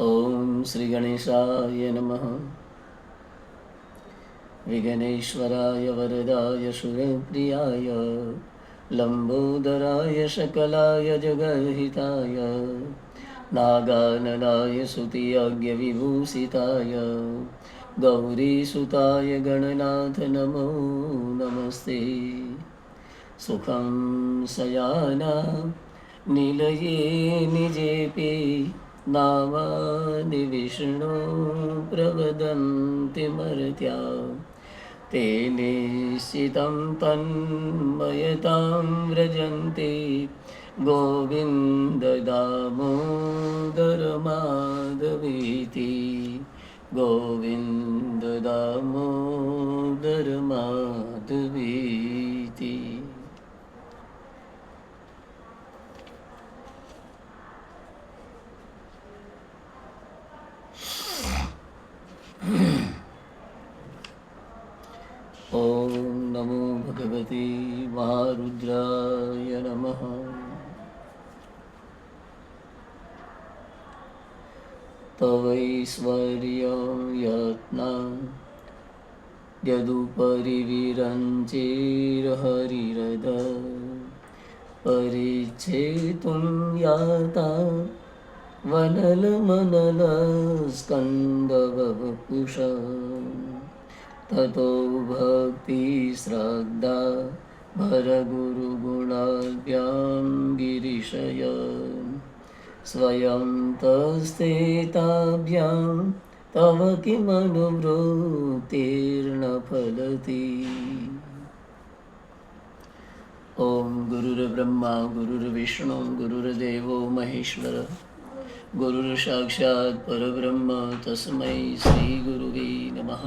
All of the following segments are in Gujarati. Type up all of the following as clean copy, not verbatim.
ओम श्री गणेशाय नमः। विघ्नेश्वराय वरदाय सुरप्रियाय लंबोदराय सकलाय जगद्हिताय नागाननाय स्तुतियज्ञविभूषिताय गौरीसुताय गणनाथ नमो नमस्ते। सुखं शयाना निलये निजेपि नामानि विष्णु प्रवदन्ति मर्त्या ते निश्चितं तन्मयतां व्रजन्ति गोविन्द दामोदर माधवेति गोविन्द दामोदर माधवेति। ओम नमो भगवते महारुद्राय नमः। तवैश्वर्यं यत्नं यदुपरिविरञ्चेर्हरिरद परिच्छेतुं याता वनलमनलस्कन्दवपुष ततो भक्ति श्रद्धा भरगुरुगुणाभ्यां गिरिशय स्वयं तस्तेताभ्यां तव किमनुवृत्तिर्न फलति। ओम गुरुर्ब्रह्मा गुरुर्विष्णु गुरुर्देवो महेश्वर गुरुर्साक्षात् परब्रह्म तस्मै श्री गुरुवे नमः।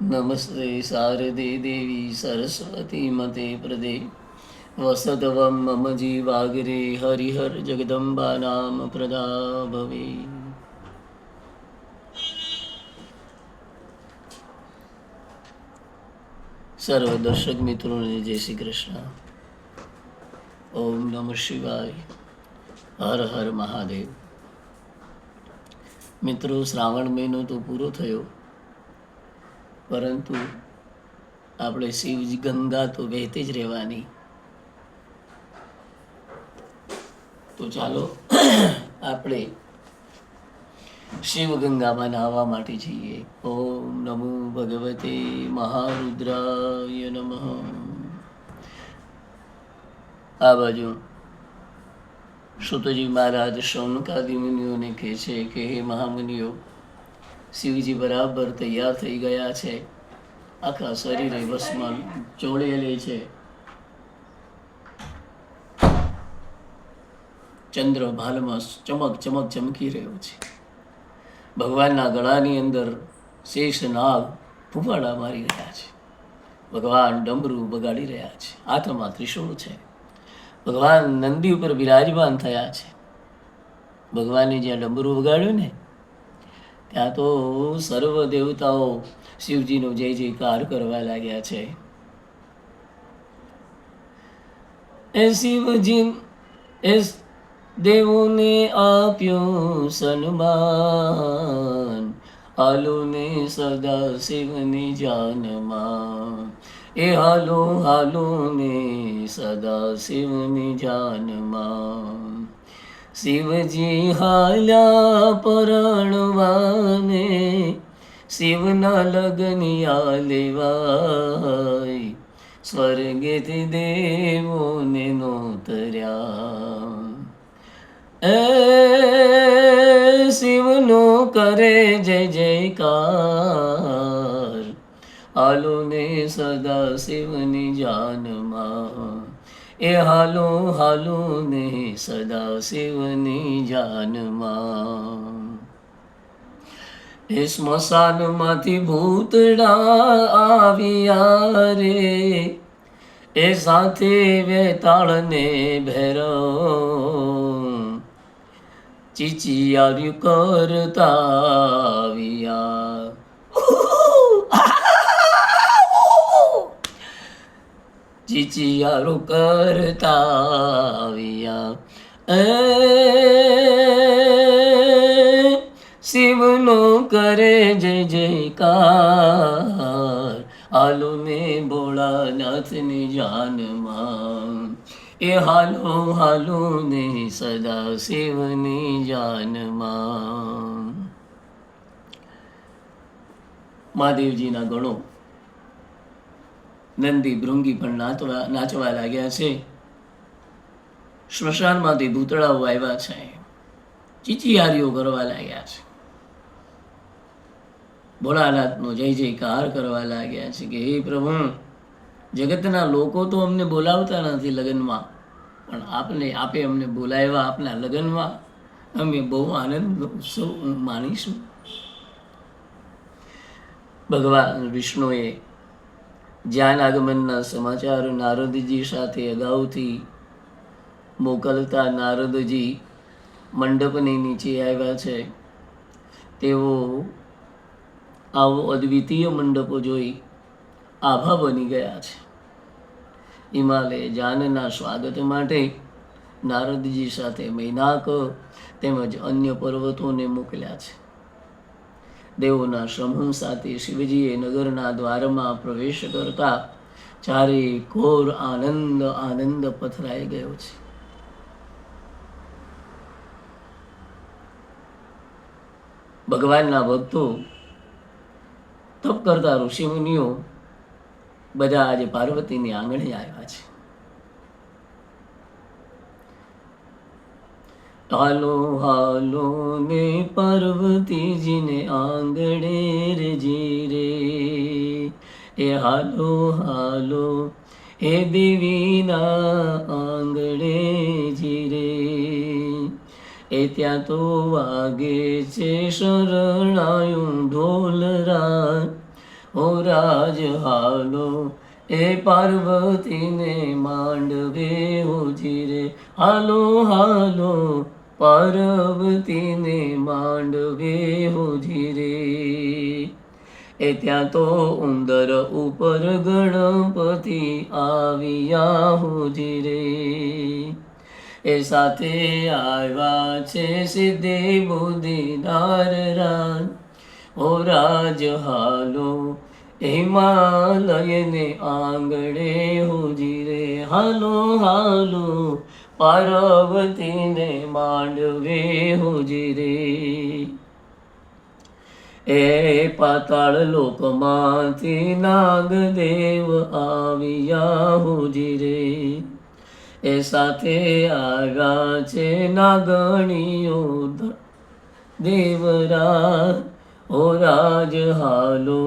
नमस्ते शारदे देवी सरस्वती मते प्रदे वसतवं मम जीवाग्रे हरिहर जगदम्बा नाम प्रदा भवे। सर्व दर्शक मित्रों ने जय श्री कृष्ण। ओम नमः शिवाय। हर हर महादेव। मित्रों, श्रावण महीनो तो पूरो थयो, परंतु આપણે શિવજી ગંગા તો વહેતી જ રહેવાની। તો ચાલો આપણે શિવ ગંગામાં નાહવા માટે જઈએ। ઓમ નમો ભગવતે મહારુદ્રાય નમઃ। આ બાજુ સુતજી મહારાજ શૌનકાદિ મુનિઓને કહે છે કે હે મહામુનિઓ, શિવજી બરાબર તૈયાર થઈ ગયા છે, આખા શરીરે ભસ્મ ચોળેલી છે, ચંદ્ર ભાલમાં ચમક ચમક ચમકી રહ્યો છે, ભગવાનના ગળાની અંદર શેષ નાગ ફૂફાડા મારી રહ્યા છે, ભગવાન ડમરું બગાડી રહ્યા છે, હાથમાં ત્રિશૂળ છે, ભગવાન નંદી ઉપર બિરાજમાન થયા છે। ભગવાને જ્યાં ડમરું વગાડ્યું ને ત્યાં તો સર્વ દેવતાઓ શિવજીનો જય જયકાર કરવા લાગ્યા છે। એ શિવજી એ દેવોને આપ્યું સન્માન, હાલો ને સદા શિવની જાનમાં, એ હાલો હાલો ને સદા શિવની જાનમાં। શિવજી હાલ્યા પરણવાને, શિવના લગનિયા લેવાય, સ્વર્ગેથી દેવોને નોતર્યા। એ શિવનો કરે જય જયકાર, હાલો ને સદા શિવની જાનમાં, એ હાલો હાલો ને સદા શિવની જાનમાં। એ સ્મશાનમાંથી ભૂતડા આવ્યા રે, એ સાથે વેતાળને ભૈરવ ચીચિયાર્યું કરતા આવ્યા। ચીચિયારો કરતા આવ્યા। જયકાર, હાલો ને ભોળાનાથની જાનમાં, એ હાલો હાલો ને સદા શિવની જાનમાં. મહાદેવજીના ગણો નંદી ભૃંગી પણ નાચવા લાગ્યા છે. સ્મશાનમાંથી ભૂતળાઓ આવ્યા છે, ચીચિયારીઓ કરવા લાગ્યા છે, ભોળાનાથનો જય જયકાર કરવા લાગ્યા છે કે હે પ્રભુ, જગતના લોકો તો અમને બોલાવતા નથી લગ્નમાં, પણ આપે અમને બોલાવ્યા આપના લગ્નમાં, અમે બહુ આનંદ ઉત્સવ માણીશું. ભગવાન વિષ્ણુએ જ્ઞાન આગમનના સમાચાર નારદજી સાથે અગાઉથી મોકલતા નારદજી મંડપની નીચે આવ્યા છે. તેઓ આવો અદ્વિતીય મંડપ જોઈ આભા બની ગયા છે. હિમાલય જાનના સ્વાગત માટે નારદજી સાથે મૈનાક તેમજ અન્ય પર્વતોને મોકલ્યા છે. દેવોના સમૂહ સાથે શિવજીએ નગરના દ્વારમાં પ્રવેશ કરતા ચારે ઘોર આનંદ પથરાઈ ગયો છે. ભગવાનના ભક્તો, તપ કરતા ઋષિમુનિઓ બધા આજે પાર્વતીની આંગણે આવ્યા છે. હાલો હાલો ને પાર્વતીજીને આંગણે રે જીરે, એ હાલો હાલો હે દેવીના આંગણે જીરે, એ ત્યાં તો વાગે છે શરણાયું ઢોલરા, ઓ રાજ હાલો એ પાર્વતીને માંડવે ઉજીરે, હાલો હાલો પાર્વતીને માંડવે ઉજીરે, એ ત્યાં તો ઉંદર ઉપર ગણપતિ આવ્યા ઉજીરે, એ સાથે આવ્યા છે સિદ્ધિ બુદ્ધિદાર રાજ, ઓ રાજ હાલો હિમાલયને આંગણે ઉજીરે, હાલો હાલો પાર્વતીને માંડવે ઉજીરે, એ પાતાળ લોકમાંથી નાગદેવ આવ્યા ઉજીરે, એ સાથે આવ્યા છે નાગણીઓ દેવરાજ, ઓ રાજ હાલો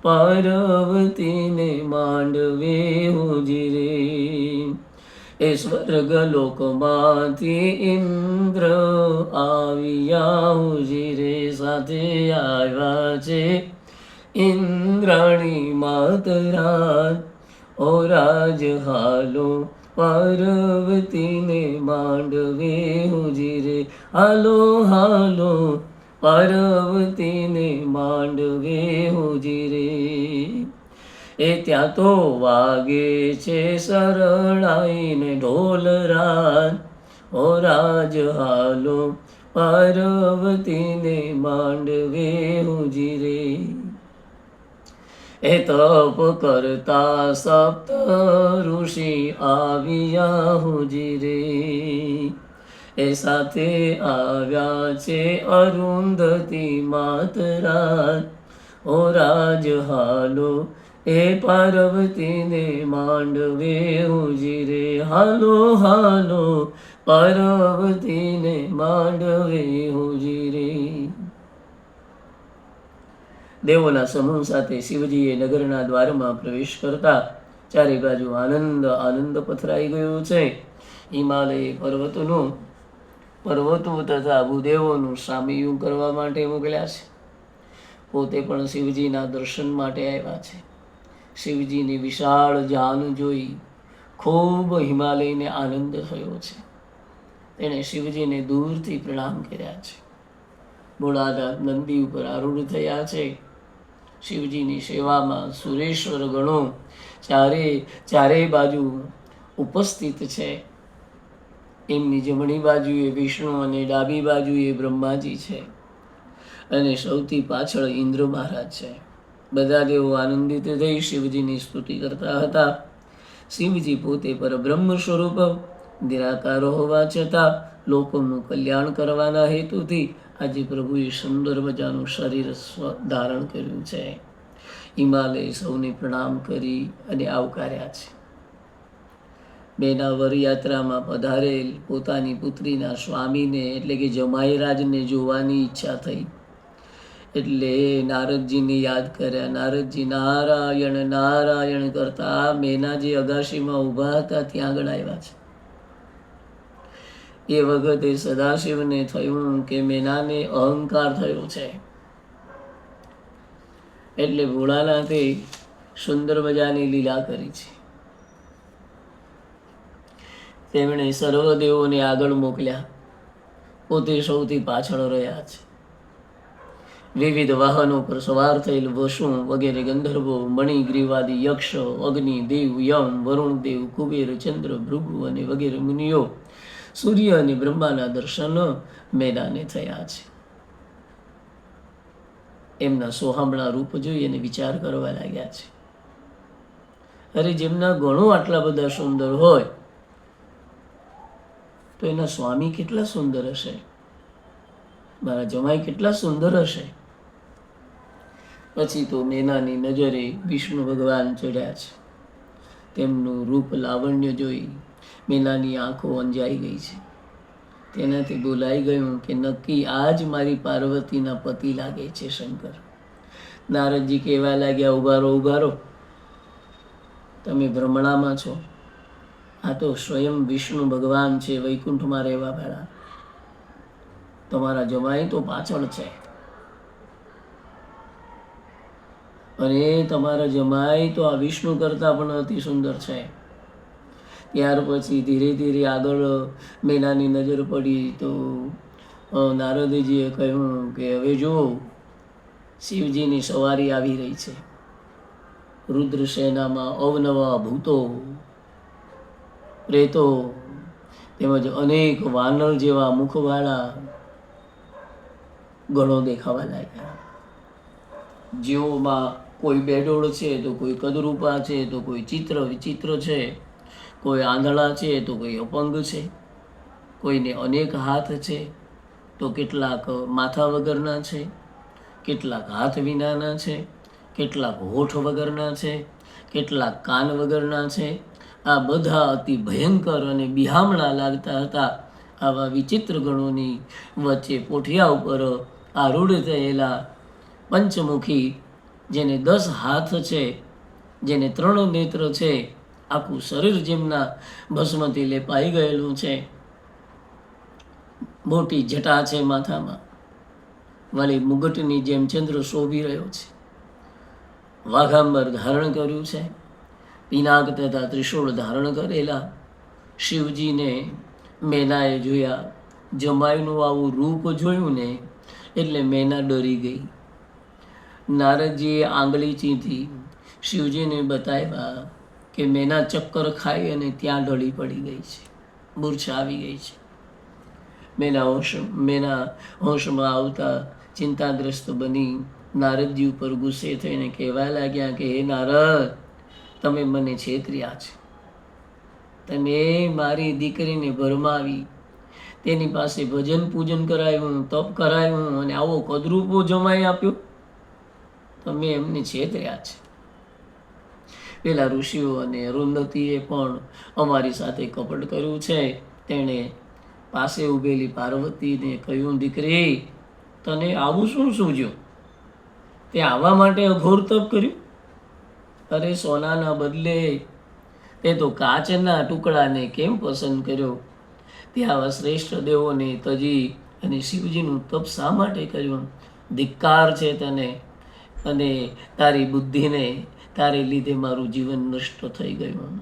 પાર્વતીને માંડવે ઉજીરે, એ સ્વર્ગ લોકમાંથી ઇન્દ્ર આવ્યા ઉજીરે, સાથે આવ્યા છે ઇન્દ્રાણી માતરાજ, ઓ રાજ હાલો પાર્વતીને માંડવે ઉજીરે, હાલો હાલો પાર્વતીને માંડવે ઉજીરે, એ ત્યાં તો વાગે છે શરણાઈને ઢોલરાજ, ઓ રાજ હાલો પાર્વતીને માંડવે ઉજીરે, એ તપ કરતા સપ્ત ઋષિ આવ્યા ઉજીરે, એ સાથે આવ્યા છે અરુંધતી માતરાજ, ઓ રાજ હાલો એ પાર્વતીને માંડવે ઉજીરે, હાલો હાલો પાર્વતીને માંડવે ઉજીરે. દેવોના સમૂહ સાથે શિવજીએ નગરના દ્વારમાં પ્રવેશ કરતા ચારે બાજુ આનંદ પથરાઈ ગયો છે. હિમાલય પર્વતો તથા ભૂદેવોનું સામૈયું કરવા માટે મોકલ્યા છે. પોતે પણ શિવજીના દર્શન માટે આવ્યા છે. શિવજીની વિશાળ જાન જોઈ ખૂબ હિમાલયને આનંદ થયો છે. તેણે શિવજીને દૂરથી પ્રણામ કર્યા છે. ભોળાનાથ નંદી ઉપર આરૂઢ થયા છે. શિવજીની સેવામાં સુરેશ્વર ગણો ચારેય બાજુ ઉપસ્થિત છે. એમની જમણી બાજુએ વિષ્ણુ અને ડાબી બાજુએ બ્રહ્માજી છે, અને સૌથી પાછળ ઇન્દ્ર મહારાજ છે. બધા દેવો આનંદિત થઈ શિવજીની સ્તુતિ કરતા હતા. શિવજી પોતે પરબ્રહ્મ સ્વરૂપ નિરાકાર હોવા છતાં લોકોનું કલ્યાણ કરવાના હેતુથી આજે પ્રભુએ સુંદર મજાનું શરીર ધારણ કર્યું છે. હિમાલય સૌને પ્રણામ કરી અને આવકાર્યા છે. બેના વરયાત્રામાં પધારેલ પોતાની પુત્રીના સ્વામીને એટલે કે જમાઈરાજને જોવાની ઈચ્છા થઈ એટલે નારદજીને યાદ કર્યા. નારદજી નારાયણ નારાયણ કરતા મેનાજી અગાશીમાં ઊભા હતા ત્યાં આગળ આવ્યા છે. એ વખતે સદાશિવને થયું કે મેનાને અહંકાર થયો છે એટલે ભોળાનાથે સુંદર મજાની લીલા કરી છે. તેમણે સર્વ દેવોને આગળ મોકલ્યા, પોતે સૌથી પાછળ રહ્યા છે. વિવિધ વાહનો પર સવાર થયેલ વસુ વગેરે ગંધર્વો, મણિગ્રીવાદી યક્ષ, અગ્નિ દેવ, યમ, વરુણ દેવ, કુબેર, ચંદ્ર, ભૃગુ અને વગેરે મુનિઓ સૂર્ય અને બ્રહ્માના દર્શન મેનાને થયા છે. એમના સોહામણા રૂપ જોઈ અને વિચાર કરવા લાગ્યા છે. અરે, જેમના ગણો આટલા બધા સુંદર હોય તો એના સ્વામી કેટલા સુંદર હશે, મારા જમાઈ કેટલા સુંદર હશે. પછી તો મેનાની નજરે વિષ્ણુ ભગવાન ચડ્યા છે. તેમનું રૂપ લાવણ્ય જોઈ મેનાની આંખો અંજાઈ ગઈ છે. તેનાથી બોલાઈ ગયું કે નક્કી આજ મારી પાર્વતીના પતિ લાગે છે શંકર. નારદજી કહેવા લાગ્યા, ઉભારો ઉભારો, તમે ભ્રમણામાં છો. આ તો સ્વયં વિષ્ણુ ભગવાન છે, વૈકુંઠમાં રહેવા વાળા. તમારા જમાઈ તો પાછળ છે અને તમારા જમાઈ તો આ વિષ્ણુ કરતા પણ અતિ સુંદર છે. ત્યાર પછી ધીરે ધીરે આગળ મેનાની નજર પડી તો નારદજીએ કહ્યું કે હવે જો શિવજીની સવારી આવી રહી છે. રુદ્ર સેનામાં અવનવા ભૂતો, પ્રેતો તેમજ અનેક વાનર જેવા મુખવાળા ગણો દેખાવા લાગ્યા. જેઓમાં કોઈ બેડોળ છે તો કોઈ કદરૂપા છે તો કોઈ ચિત્ર વિચિત્ર છે, કોઈ આંધળા છે તો કોઈ અપંગ છે, કોઈને અનેક હાથ છે તો કેટલાક માથા વગરના છે, કેટલાક હાથ વિનાના છે, કેટલાક હોઠ વગરના છે, કેટલાક કાન વગરના છે. આ બધા અતિ ભયંકર અને બિહામણા લાગતા હતા. આવા વિચિત્ર ગણોની વચ્ચે પોઠિયા ઉપર આરૂઢ થયેલા પંચમુખી, જેને 10 હાથ છે, જેને 3 નેત્ર છે, આખું શરીર જેમના ભસ્મથી લેપાઈ ગયેલું છે, મોટી જટા છે માથામાં, વળી મુગટની જેમ ચંદ્ર શોભી રહ્યો છે, વાઘાંબર ધારણ કર્યું છે, પિનાક તથા ત્રિશૂળ ધારણ કરેલા શિવજીને મેનાએ જોયા. જમાઈનું આવું રૂપ જોયું ને એટલે મેના ડરી ગઈ. નારદજીએ આંગળી ચીંધી શિવજીને બતાવ્યા કે મેના ચક્કર ખાઈ અને ત્યાં ઢળી પડી ગઈ છે, મૂર્છા આવી ગઈ છે. મેના હોશમાં આવતા ચિંતાગ્રસ્ત બની નારદજી ઉપર ગુસ્સે થઈને કહેવા લાગ્યા કે હે નારદ, તમે મને છેતર્યા છે. તમે મારી દીકરીને ભરમાવી, તેની પાસે ભજન પૂજન કરાવ્યું, તપ કરાવ્યું અને આવો કદરૂપો જમાઈ આપ્યો. તમે એમને છેતર્યા છે. પેલા ઋષિઓ અને અરુંધતીએ પણ અમારી સાથે કપટ કર્યું છે. તેણે પાસે ઉભેલી પાર્વતીને કહ્યું, દીકરી, તને આવું શું સૂઝ્યું? તે આવા માટે અઘોર તપ કર્યું? અરે, સોનાના બદલે તે તો કાચના ટુકડાને કેમ પસંદ કર્યો? તે આવા શ્રેષ્ઠ દેવોને તજી અને શિવજીનું તપ શા માટે કર્યું? ધિક્કાર છે તને, અને તારી બુદ્ધિને તારે લીધે મારું જીવન નષ્ટ થઈ ગયું.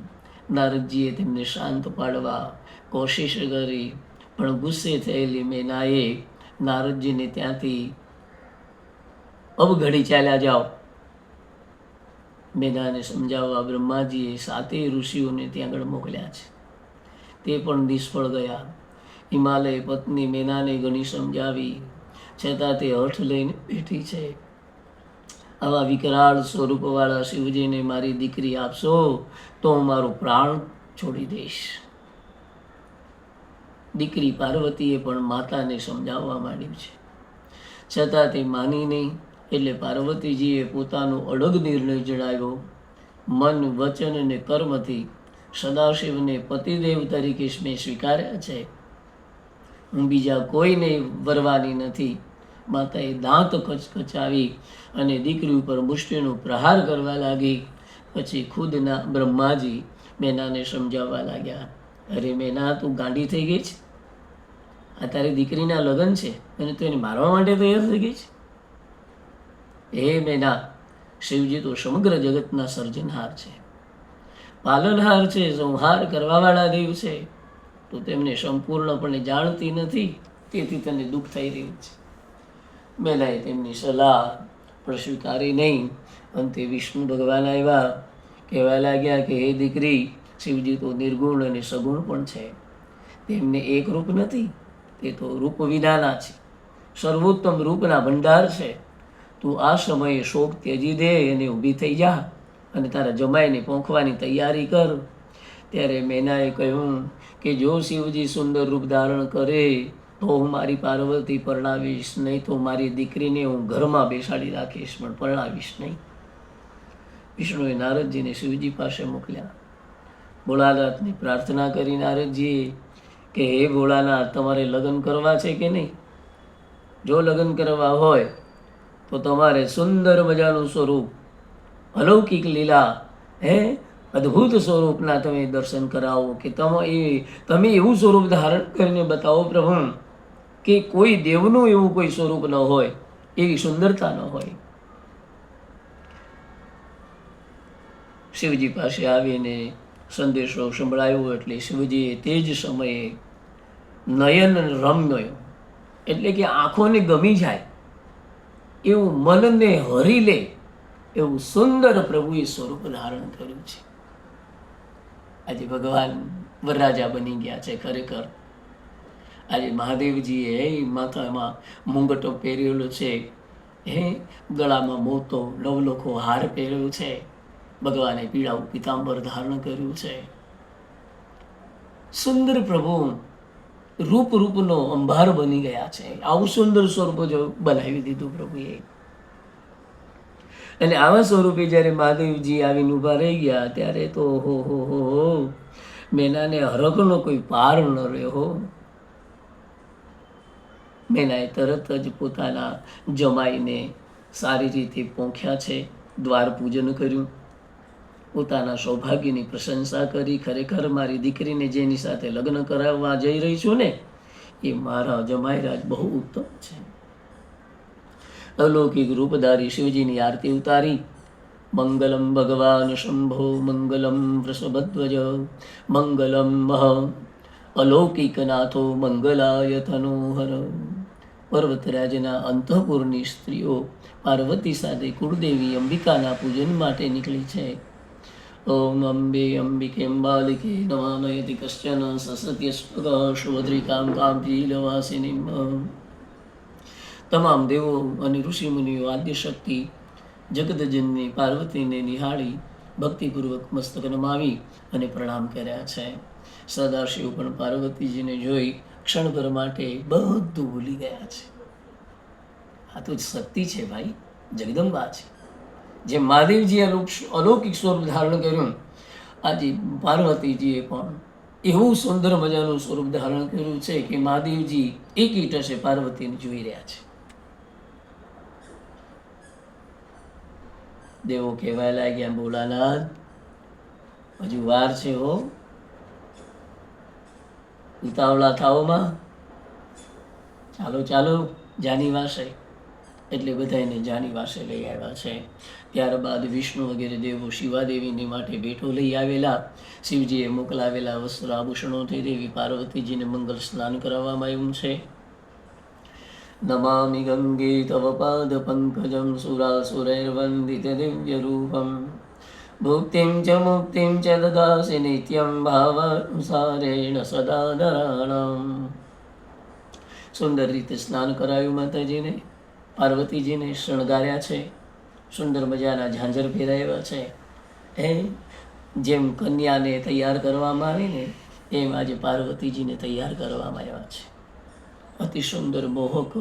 નારદજીએ તેમને શાંત પાડવા કોશિશ કરી, પણ ગુસ્સે થયેલી મેનાએ નારદજીને ત્યાંથી અવઘડી ચાલ્યા જાઓ. મેનાને સમજાવવા બ્રહ્માજીએ 7 ઋષિઓને ત્યાં આગળ મોકલ્યા છે. તે પણ નિષ્ફળ ગયા. હિમાલય પત્ની મેનાને ઘણી સમજાવી છતાં તે હઠ લઈને બેઠી છે. આવા વિકરાળ સ્વરૂપવાળા શિવજીને મારી દીકરી આપશો તો હું મારું પ્રાણ છોડી દઈશ. દીકરી પાર્વતીએ પણ માતાને સમજાવવા માંડ્યું છે, છતાં તે માની નહીં. એટલે પાર્વતીજીએ પોતાનો અડગ નિર્ણય જણાવ્યો. મન, વચન અને કર્મથી સદાશિવને પતિદેવ તરીકે મેં સ્વીકાર્યા છે. હું બીજા કોઈને વરવાની નથી. માતાએ દાંત કચકચાવી અને દીકરી ઉપર મુષ્ટિનો પ્રહાર કરવા લાગી. પછી ખુદના બ્રહ્માજી મેનાને સમજાવવા લાગ્યા. અરે મેના, તું ગાંડી થઈ ગઈ છે. આ તારી દીકરીના લગ્ન છે અને તું એને મારવા માટે તૈયાર થઈ ગઈ છે. હે મેના, શિવજી તો સમગ્ર જગતના સર્જનહાર છે, પાલનહાર છે, સંહાર કરવાવાળા દેવ છે. તો તેમને સંપૂર્ણપણે જાણતી નથી, તેથી તને દુઃખ થઈ રહ્યું છે. મેનાએ તેમની સલાહ પણ સ્વીકારી નહીં. અંતે વિષ્ણુ ભગવાન આવ્યા, કહેવા લાગ્યા કે હે દીકરી, શિવજી તો નિર્ગુણ અને સગુણ પણ છે. તેમને એક રૂપ નથી, તે તો રૂપ વિનાના છે, સર્વોત્તમ રૂપના ભંડાર છે. તું આ સમયે શોક ત્યજી દે અને ઊભી થઈ જા અને તારા જમાઈને પોંખવાની તૈયારી કર. ત્યારે મેનાએ કહ્યું કે જો શિવજી સુંદર રૂપ ધારણ કરે તો હું મારી પાર્વતી પરણાવીશ, નહીં તો મારી દીકરીને હું ઘરમાં બેસાડી રાખીશ, પણ પરણાવીશ નહીં. વિષ્ણુએ નારદજીને શિવજી પાસે મોકલ્યા. ભોળાનાથની પ્રાર્થના કરી નારદજીએ કે હે ભોળાનાથ, તમારે લગ્ન કરવા છે કે નહીં? જો લગ્ન કરવા હોય તો તમારે સુંદર મજાનું સ્વરૂપ, અલૌકિક લીલા, અદ્ભુત સ્વરૂપના તમે દર્શન કરાવો, કે તમે એવું સ્વરૂપ ધારણ કરીને બતાવો પ્રભુ કે કોઈ દેવનું એવું કોઈ સ્વરૂપ ન હોય, એવી સુંદરતા ન હોય. શિવજી પાસે આવીને સંદેશો સંભળાયો એટલે શિવજીએ તે જ સમયે નયન રમ્ય, એટલે કે આંખોને ગમી જાય એવું, મનને હરી લે એવું સુંદર પ્રભુએ સ્વરૂપ ધારણ કર્યું છે. આજે ભગવાન વરરાજા બની ગયા છે. ખરેખર આજે મહાદેવજીએ માથામાં મુંગટો પહેરેલો છે, ગળામાં મોતો નવલખો હાર પહેર્યો છે, ભગવાને પીળાવું પીતાંબર ધારણ કર્યું છે. સુંદર પ્રભુ રૂપ રૂપનો અંબાર બની ગયા છે. આવું સુંદર સ્વરૂપ જો બનાવી દીધું પ્રભુએ. અને આવા સ્વરૂપે જ્યારે મહાદેવજી આવીને ઊભા રહી ગયા ત્યારે તો હો મેનાને હરખનો કોઈ પાર ન રહ્યો. મેનાએ તરત જ પોતાના જમાઈને સારી રીતે પોંખ્યા છે, દ્વાર પૂજન કર્યું, પોતાના સૌભાગ્યની પ્રશંસા કરી. ખરેખર મારી દીકરીને જેની સાથે લગ્ન કરાવવા જઈ રહી છું ને, એ મારા જમાઈરાજ બહુ ઉત્તમ છે. અલૌકિક રૂપધારી શિવજીની આરતી ઉતારી. મંગલમ ભગવાન શંભો, મંગલમ વૃષભધ્વજ, મંગલમ અલૌકિકનાથો, મંગલાય તનોહર. પર્વતરાજના અંતઃપુરની સ્ત્રીઓ પાર્વતી સાથે કુળદેવી અંબિકાના પૂજન માટે નીકળી છે. ઓમ અંબે અંબિકે અંબાલિકે નમામયતિ કશ્ચન સસત્યસ્પગ શુભદ્રિકામ કાંભીલવાસિનીમ. તમામ દેવો અને ઋષિમુનિઓ આદ્યશક્તિ જગતજનની પાર્વતીને નિહાળી ભક્તિપૂર્વક મસ્તક નમાવી અને પ્રણામ કર્યા છે. સદાશિવ પણ પાર્વતીજીને જોઈ ક્ષણભર માટે બધું ભૂલી ગયા છે. આ તો શક્તિ છે ભાઈ, જગદંબા છે. જે મહાદેવજીએ અલૌકિક સ્વરૂપ ધારણ કર્યું, આજે પાર્વતીજીએ પણ એવું સુંદર મજાનું સ્વરૂપ ધારણ કર્યું છે કે મહાદેવજી એક ટસે પાર્વતીને જોઈ રહ્યા છે. દેવો કહેવા લાગ્યા, ભોળાનાથ હજુ વાર છે હો, ઉતાવળા થાવમાં, ચાલો ચાલો જાની વાસે. એટલે બધાને જાની વાસે લઈ આવ્યા છે. ત્યારબાદ વિષ્ણુ વગેરે દેવો શિવાદેવીને માટે ભેટો લઈ આવેલા. શિવજીએ મોકલાવેલા વસ્ત્ર આભૂષણોથી દેવી પાર્વતીજીને મંગલ સ્નાન કરાવવામાં આવ્યું છે. નમામિ ગંગે તવ પાદ પંકજમ સુરાસુરૈર્વંદિત દિવ્ય રૂપમ ભુક્તિમ ચ મુક્તિમ ચ દદાસી નિત્યમ ભાવાનુસારેણ સદા નરાણામ. સુંદર રીતે સ્નાન કરાવ્યું માતાજીને, પાર્વતીજીને શણગાર્યા છે. સુંદર મજાના ઝાંઝર ફેરાવ્યા છે. જેમ કન્યાને તૈયાર કરવામાં આવી ને એમ આજે પાર્વતીજીને તૈયાર કરવામાં આવ્યા છે. અતિ સુંદર મોહક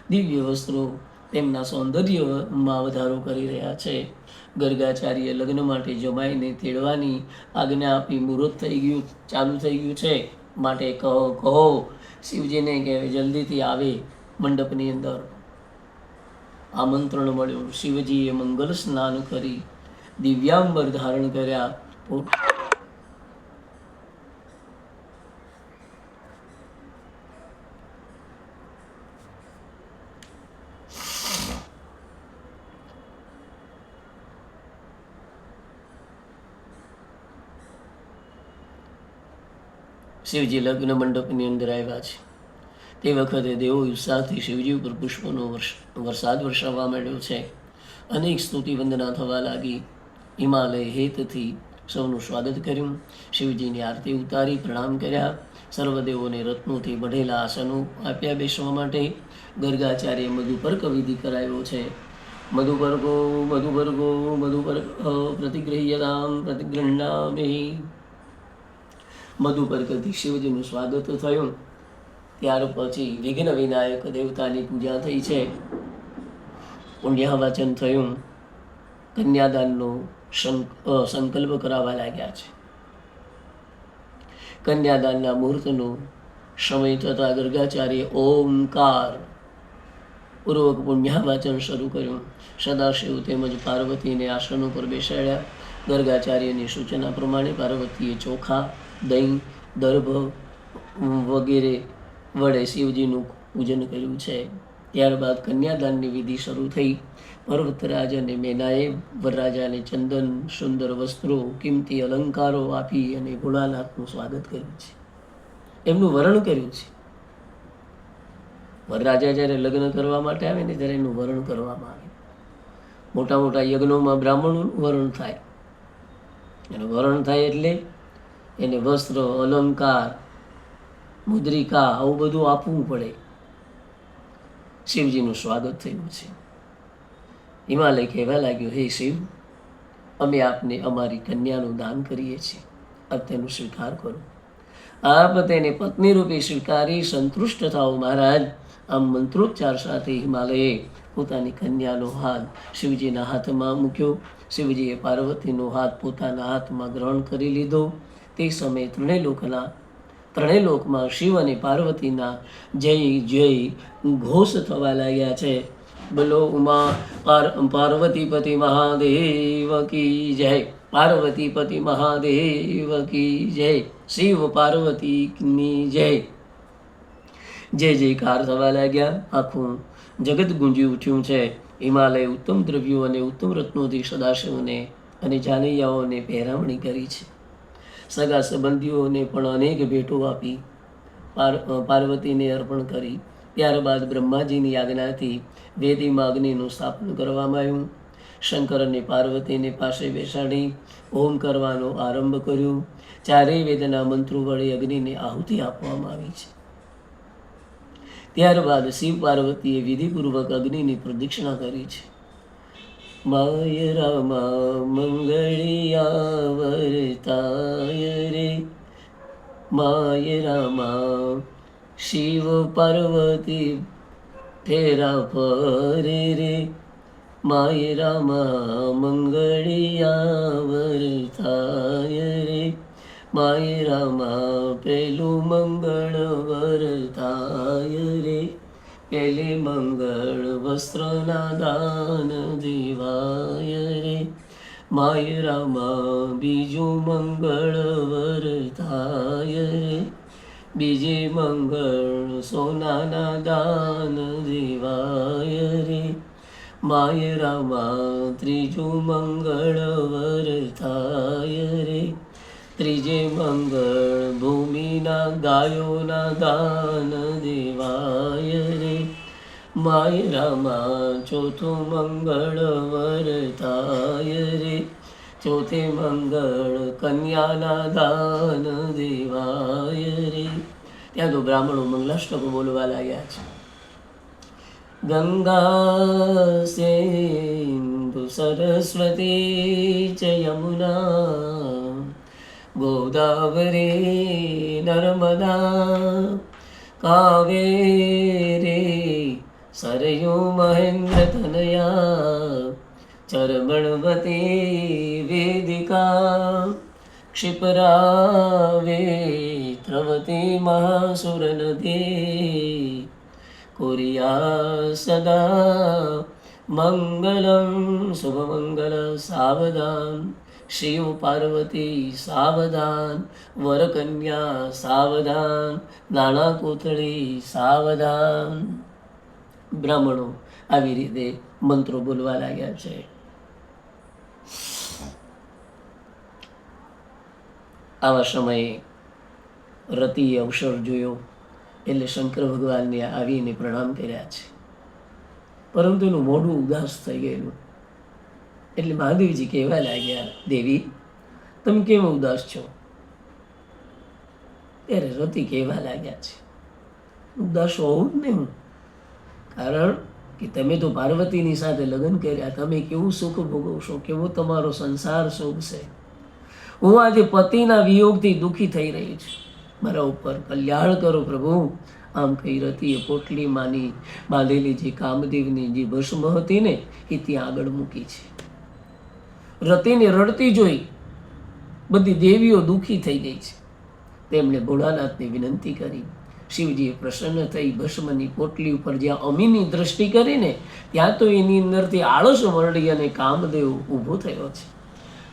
દિવ્ય વસ્ત્રો તેમના સૌંદર્યમાં વધારો કરી રહ્યા છે. ગર્ગાચાર્ય લગ્ન માટે જમાઈને તેડવાની આજ્ઞા આપી. મુહૂર્ત થઈ ગયું, ચાલુ થઈ ગયું છે. માટે કહો શિવજીને કે જલ્દીથી આવે મંડપની અંદર. આમંત્રણ મળ્યું. શિવજીએ મંગલ સ્નાન કરી દિવ્યાંબર ધારણ કર્યા. શિવજી લગ્ન મંડપની અંદર આવ્યા છે. તે વખતે દેવો ઉત્સાહથી શિવજી ઉપર પુષ્પોનો વરસાદ વરસાવવા માંડ્યો છે. અનેક સ્તુતિ વંદના થવા લાગી. હિમાલય હેતથી સૌનું સ્વાગત કર્યું. શિવજીની આરતી ઉતારી પ્રણામ કર્યા. સર્વદેવોને રત્નોથી બઢેલા આસનો આપ્યા બેસવા માટે. ગર્ગાચાર્ય મધુપર્ક વિધિ કરાયો છે. મધુપર્કો મધુપર્કો મધુપર્ક પ્રતિગૃહ્યતામ પ્રતિગૃહ્ણામિ. મધુપર્કથી શિવજીનું સ્વાગત થયું. ત્યાર પછી વિઘ્ન વિનાયક દેવતાની પૂજા થઈ છે. પુણ્યવાચન થયું. કન્યાદાનનો સંકલ્પ કરાવવા લાગ્યા છે. કન્યાદાનના મુહૂર્તનો સમય થતા ગર્ગાચાર્ય ઓમકાર પૂર્વક પુણ્યવાચન શરૂ કર્યું. સદાશિવ તેમજ પાર્વતીને આસનો પર બેસાડ્યા. ગર્ગાચાર્યની સૂચના પ્રમાણે પાર્વતીએ ચોખા, દહીં, દર્ભ વગેરે વડે શિવજીનું પૂજન કર્યું છે. ત્યારબાદ કન્યાદાનની વિધિ શરૂ થઈ. પર્વતરાજ અને મેનાએ વરરાજાને ચંદન, સુંદર વસ્ત્રો, કિંમતી અલંકારો આપી અને ભોળાનાથનું સ્વાગત કર્યું છે. એમનું વરણ કર્યું છે. વરરાજા જ્યારે લગ્ન કરવા માટે આવે ને ત્યારે એનું વરણ કરવામાં આવે. મોટા મોટા યજ્ઞોમાં બ્રાહ્મણોનું વરણ થાય. એનું વરણ થાય એટલે એને વસ્ત્ર, અલંકાર, મુદ્રિકા આવું બધું આપવું પડે. શિવજીનું સ્વાગત થયું છે. હિમાલય કહેવા લાગ્યો, હે શિવ, અમે આપને અમારી કન્યાનું દાન કરીએ છીએ. આપ તેનો સ્વીકાર કરો. આપ તેને પત્ની રૂપે સ્વીકારી સંતુષ્ટ થાઓ મહારાજ. આમ મંત્રોચ્ચાર સાથે હિમાલયે પોતાની કન્યાનો હાથ શિવજીના હાથમાં મૂક્યો. શિવજીએ પાર્વતીનો હાથ પોતાના હાથમાં ગ્રહણ કરી લીધો. તે સમયે ત્રણેય લોકમાં શિવ અને પાર્વતીના જય જય ઘોષ થવા લાગ્યા છે. બોલો ઉમા પાર્વતીપતિ મહાદેવ કી જય. પાર્વતીપતિ મહાદેવ કી જય. શિવ પાર્વતીની જય. જય જયકાર થવા લાગ્યા. આખું જગત ગુંજી ઉઠ્યું છે. હિમાલય ઉત્તમ દ્રવ્યો અને ઉત્તમ રત્નોથી સદાશિવને અને જાનૈયાઓને પહેરામણી કરી છે. સગા સંબંધીઓને પણ અનેક ભેટો આપી પાર્વતીને અર્પણ કરી. ત્યારબાદ બ્રહ્માજીની આજ્ઞાથી વેદીમાં અગ્નિનું સ્થાપન કરવામાં આવ્યું. શંકર અને પાર્વતીને પાસે બેસાડી હોમ કરવાનો આરંભ કર્યો. ચારેય વેદના મંત્રો વડે અગ્નિને આહુતિ આપવામાં આવી છે. ત્યારબાદ શિવ પાર્વતીએ વિધિપૂર્વક અગ્નિની પ્રદક્ષિણા કરી છે. માય રામા મંગળિયા વરતાય રે. માય રામા શિવ પાર્વતી ફેરા ફરે રે. માય રામા મંગળિયા વરતાય રે. માય રામા પેલું મંગળ વરતાય રે. પેલે મંગળ વસ્ત્રના દાન દેવાય રે. માય રામા બીજું મંગળ વરતાય રે. બીજે મંગળ સોનાના દાન દેવાય રે. માય રામા ત્રીજું મંગળ વરતાય રે. ત્રીજે મંગળ ભૂમિના ગાયોના દાન દેવાય રે. માય રામા ચોથું મંગળ વરતાય રે. ચોથે મંગળ કન્યાના દાન દેવાય રે. ત્યાં તો બ્રાહ્મણો મંગલાષ્ટકો બોલવા લાગ્યા છે. ગંગા સિંધુ સરસ્વતી ચ યમુના ગોદાવરી નર્મદા કાવેરી સરયુ મહેન્દ્ર તનયા ચરમણવતી વેદિકા ક્ષિપરાવેત્રવતી મહાસુર નદી કુર્યા સદા મંગલમ શુભમંગલ સાવધાન શિવ પાર્વતી સાવધાન વરકન્યા સાવધાન નાણા કોથળી સાવધાન. બ્રાહ્મણો આવી રીતે મંત્રો બોલવા લાગ્યા છે. આવા સમયે રતિએ અવસર જોયો એટલે શંકર ભગવાનને આવીને પ્રણામ કર્યા છે, પરંતુ એનું મોઢું ઉદાસ થઈ ગયેલું. એટલે મહાદેવજી કહેવા લાગ્યા, દેવી તમે કેમ ઉદાસ છો? ત્યારે રતિ કહેવા લાગ્યા છે, ઉદાસ હોવું જ નહીં, કારણ કે તમે તો પાર્વતીની સાથે લગ્ન કર્યા, તમે કેવું સુખ ભોગવશો, કેવો તમારો સંસાર સુખ છે. હું આજે પતિના વિયોગથી દુઃખી થઈ રહી છું, મારા ઉપર કલ્યાણ કરો પ્રભુ. આમ કહી રતિએ પોટલી માની બાંધેલી જે કામદેવની જે ભસ્મ હતી ને એ ત્યાં આગળ મૂકી છે. રતિને રડતી જોઈ બધી દેવીઓ દુઃખી થઈ ગઈ છે. તેમણે ભોળાનાથને વિનંતી કરી. શિવજીએ પ્રસન્ન થઈ ભસ્મની પોટલી ઉપર જ્યાં અમીની દ્રષ્ટિ કરીને ત્યાં તો એની અંદરથી આળસ મરડી અને કામદેવ ઊભો થયો છે.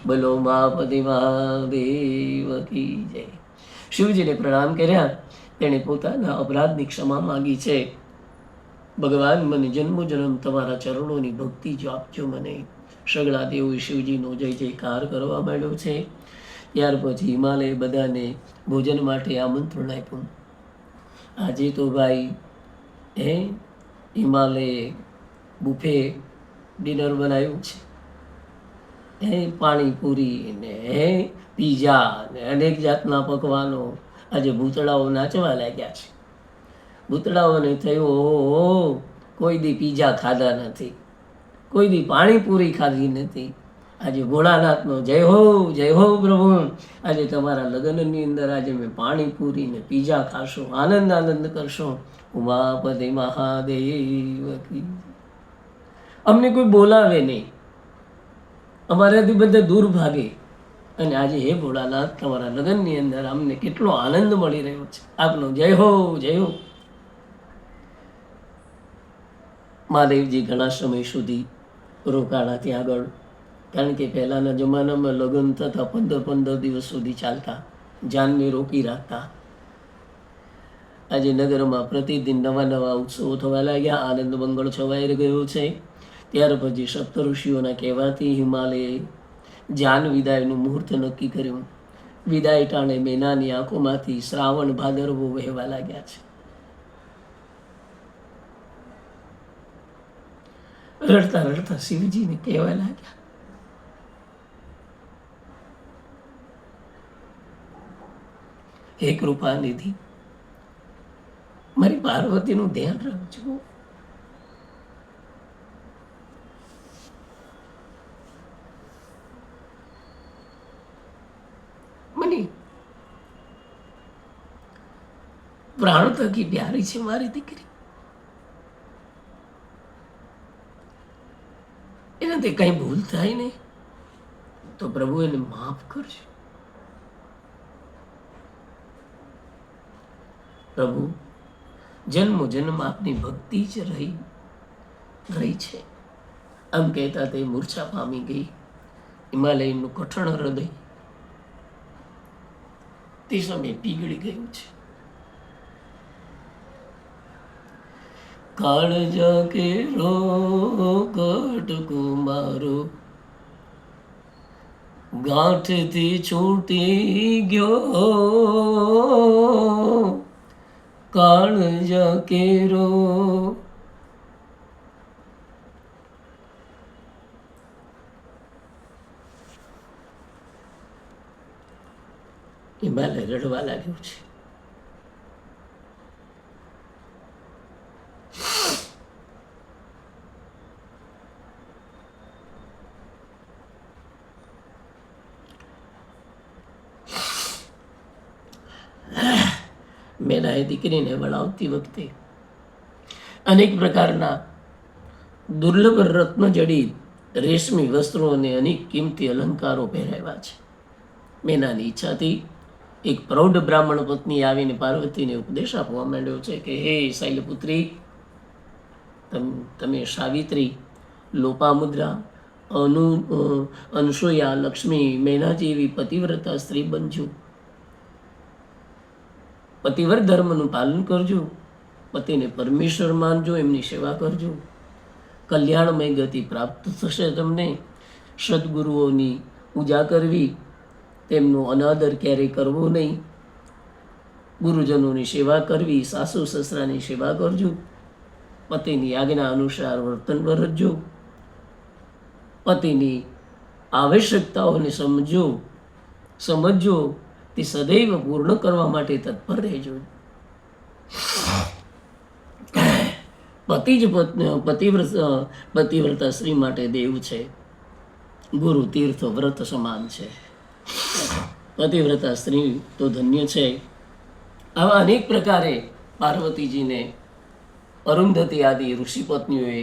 બોલો માપતિ મહાદેવ કી જય. શિવજીને પ્રણામ કર્યા. તેણે પોતાના અપરાધની ક્ષમા માંગી છે. ભગવાન મને જન્મો જન્મ તમારા ચરણોની ભક્તિ જો આપજો મને. સગળા દેવોએ શિવજીનો જય જયકાર કરવા માંડ્યો છે. ત્યાર પછી હિમાલય બધાને ભોજન માટે આમંત્રણ આપ્યું. આજે તો ભાઈ હિમાલયે બુફે ડિનર બનાવ્યું છે. પાણીપુરી ને પીઝા ને અનેક જાતના પકવાનો. આજે ભૂતળાઓ નાચવા લાગ્યા છે. ભૂતળાઓને થયું, કોઈ દી પીઝા ખાધા નથી, કોઈ દી પાણીપુરી ખાધી નથી. આજે ભોળાનાથનો જય હો પ્રભુ. આજે તમારા લગ્નની અંદર આજે મેં પાણીપુરી ને પીઝા ખાશો, આનંદ કરશો. ઉમાપતિ મહાદેવ કી. અમને કોઈ બોલાવે નહીં, અમારાથી બધા દૂર ભાગે. અને આજે હે ભોળાનાથ તમારા લગ્નની અંદર અમને કેટલો આનંદ મળી રહ્યો છે. આપનો જય હો. મહાદેવજી ઘણા સમય સુધી રોકાણા ત્યાં આગળ, કારણ કે પહેલાના જમાનામાં લગ્ન થતા 15 દિવસ સુધી ચાલતા, જાનને રોકી રાખતા. આજે નગરમાં પ્રતિદિન નવા ઉત્સવો થવા લાગ્યા, આનંદ મંગળ છવાઈ ગયો છે. ત્યાર પછી સપ્તઋષિઓના કહેવાથી હિમાલયે જાન વિદાયનું મુહૂર્ત નક્કી કર્યું. વિદાય ટાણે મેનાની આંખોમાંથી શ્રાવણ ભાદરવો વહેવા લાગ્યા છે. રડતા રડતા શિવજીને કહેવા લાગ્યા, હે કૃપાનિધિ, મારી પાર્વતીનું ધ્યાન રાખજો. મને પ્રાણ થકી પ્યારી છે મારી દીકરી, એનાથી કઈ ભૂલ થાય ને તો પ્રભુ એને માફ કરજો. પ્રભુ જન્મો જન્મ આપની ભક્તિ જ રહી છે. આમ કહેતા તે મૂર્છા પામી ગઈ. હિમાલયનું કઠણ હૃદય તે સમયે પીગળી ગયું છે. કાળજ કેરો કટકો મારો ગાંઠથી છૂટી ગયો, કાળજ કેરો. હિમાલય રડવા લાગ્યું છે. મેનાએ દીકરીને વળાવતી વખતે અનેક પ્રકારના દુર્લભ રત્નજડિત રેશમી વસ્ત્રો અને અનેક કિંમતી અલંકારો પહેરાવ્યા છે. મેનાની ઈચ્છાથી એક પ્રૌઢ બ્રાહ્મણ પત્ની આવીને પાર્વતીને ઉપદેશ આપવા માંડ્યો છે કે હે શૈલપુત્રી, તમે સાવિત્રી, લોપામુદ્રા, અનસૂયા, લક્ષ્મી, મેના જેવી પતિવ્રતા સ્ત્રી બનજો. પતિવ્રત ધર્મનું પાલન કરજો, પતિને પરમેશ્વર માનજો, એમની સેવા કરજો. કલ્યાણમય ગતિ પ્રાપ્ત થશે તમને. સદગુરુઓની પૂજા કરવી, તેમનો અનાદર ક્યારેય કરવો નહીં. ગુરુજનોની સેવા કરવી, સાસુ સસરાની સેવા કરજો. પતિની આજ્ઞા અનુસાર વર્તન વર્તજો. પતિની આવશ્યકતાઓને સમજો, તે સદૈવ પૂર્ણ કરવા માટે તત્પર રહેજો. પતિ જ પતિવ્રતા સ્ત્રી માટે દેવ છે. ગુરુ તીર્થ વ્રત સમાન છે. પતિવ્રતા સ્ત્રી તો ધન્ય છે. આવા અનેક પ્રકારે પાર્વતીજીને અરુંધતી આદિ ઋષિ પત્નીઓએ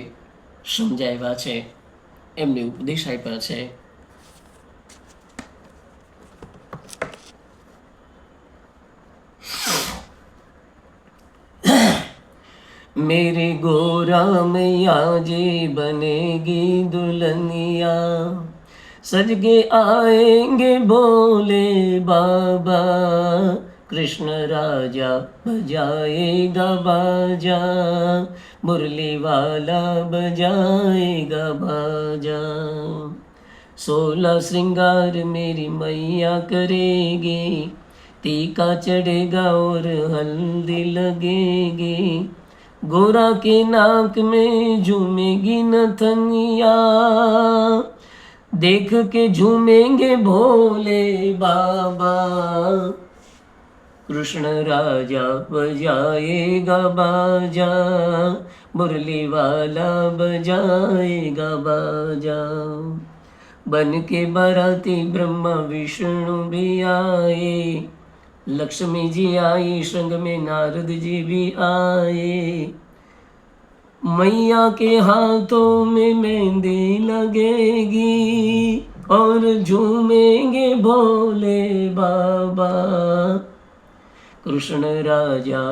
સમજાવ્યા છે, એમને ઉપદેશ આપ્યા છે. मेरे गोरा मैया जे बनेगी दुल्हनिया, सज के आएंगे भोले बाबा, कृष्ण राजा बजाएगा बाजा, मुरली वाला बजाएगा बाजा. 16 श्रृंगार मेरी मैया करेगी, टीका चढ़ेगा और हल्दी लगेगी, गोरा के नाक में झूमेगी नथनिया, देख के झूमेंगे भोले बाबा, कृष्ण राजा बजाएगा बाजा, मुरली वाला बजाएगा बाजा. बन के बाराती ब्रह्मा विष्णु भी आए, लक्ष्मी जी आई, संग में नारद जी भी आए, मैया के हाथों में मेहंदी लगेगी और झूमेंगे भोले बाबा, कृष्ण राजा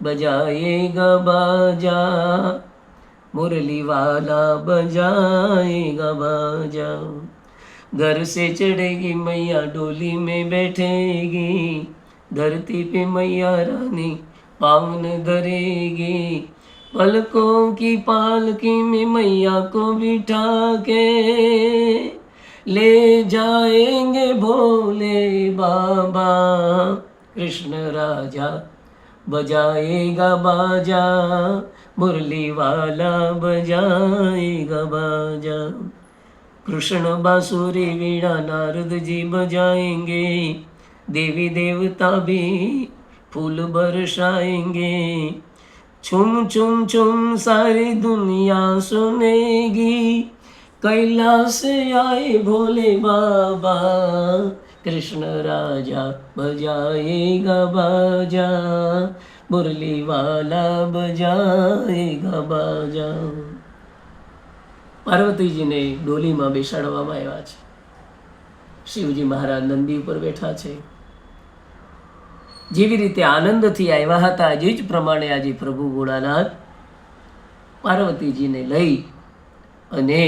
बजाएगा बाजा, मुरली वाला बजाएगा बाजा. घर से चढ़ेगी मैया डोली में बैठेगी, धरती पे मैया रानी पावन धरेगी, पलकों की पालकी में मैया को बिठा के ले जाएंगे भोले बाबा, कृष्ण राजा बजाएगा बाजा, मुरली वाला बजाएगा बाजा. कृष्ण बांसुरी वीणा नारद जी बजाएंगे, देवी देवता भी फूल बरसाएंगे, छुम छुम छुम सारी दुनिया सुनेगी, कैलाश आए भोले बाबा, कृष्ण राजा बजाएगा बाजा, मुरली वाला बजाएगा बाजा. પાર્વતીજીને ડોલીમાં બેસાડવામાં આવ્યા છે. શિવજી મહારાજ નંદી ઉપર બેઠા છે. જેવી રીતે આનંદથી આવ્યા હતા, જે જ પ્રમાણે આજે પ્રભુ ભોળાનાથ પાર્વતીજીને લઈ અને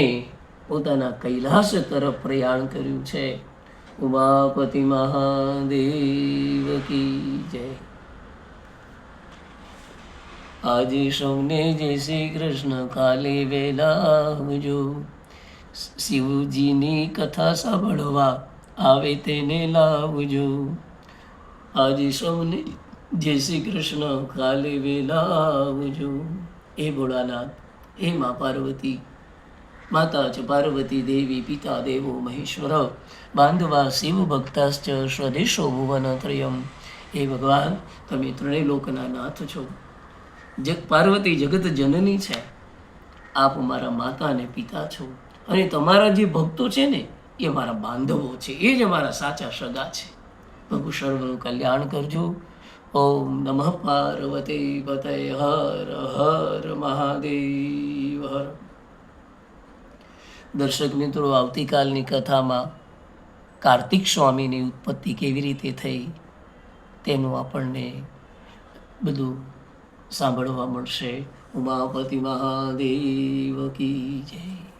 પોતાના કૈલાસ તરફ પ્રયાણ કર્યું છે. ઉમાપતિ મહાદેવ કી જય. આજે સૌને જય શ્રી કૃષ્ણ, કાલે વેલા આવજો. શિવજીની કથા સાંભળવા આવે તેને લાવજો. આજે સૌને જય શ્રી કૃષ્ણ, કાલે વેલા આવજો. હે ભોળાનાથ, હે મા પાર્વતી, માતા ચ પાર્વતી દેવી, પિતા દેવો મહેશ્વર, બાંધવા શિવ ભક્તાશ્ચ સ્વદેશો ભુવનત્રયમ. હે ભગવાન, તમે ત્રણેય લોકના નાથ છો. પાર્વતી જગત જનની છે, આપ મારા માતા અને પિતા છો, અને તમારા જે ભક્તો છે ને એ મારા બાંધવો છે, એ જ અમારા સાચા સગા છે. પ્રભુ સર્વનું કલ્યાણ કરજો. ઓમ નમઃ પાર્વતી પતય હર હર મહાદેવ હર. દર્શક મિત્રો, આવતીકાલની કથામાં કાર્તિક સ્વામીની ઉત્પત્તિ કેવી રીતે થઈ તેનું આપણને બધું સાંભળવા મળશે. ઉમાપતિ મહાદેવ કી જય.